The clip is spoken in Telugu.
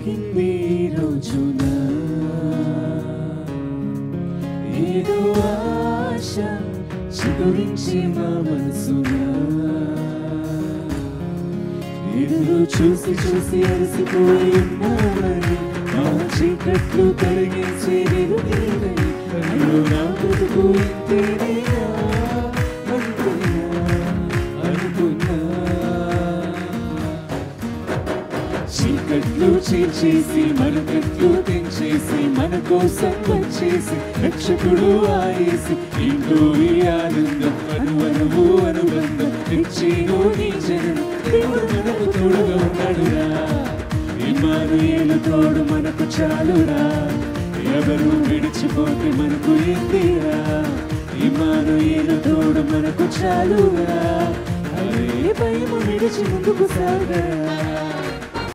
కలిగింది ఈ రోజున ఏదో ఆశ చిగురించి మా మనసున ఎదురు చూసి చూసి అలసిపోయి ఉన్నామని మా చీకట్లు తొలగించే వెలుగేనని అయ్యో నా బ్రతుకు ఇంతేనేనా అనుకున్నా చీకట్లు చేర్చేసి మరకట్లు తెంచేసి మన కోసం వచ్చేసి రక్షకుడు ఆయేసి ఇంట్లో ఈ ఆనందం అనువనువు అనుబంధం ఇచ్చేను నీ జనం దేవుడు మనకు తోడుగా ఉన్నాడురా ఇమ్మానుయేలు తోడు మనకు చాలురా ఎవరు విడిచిపోతే మనకు ఏందిరా ఇమ్మానుయేలు తోడు మనకు చాలురా అరే భయము విడిచి ముందుకు సాగరా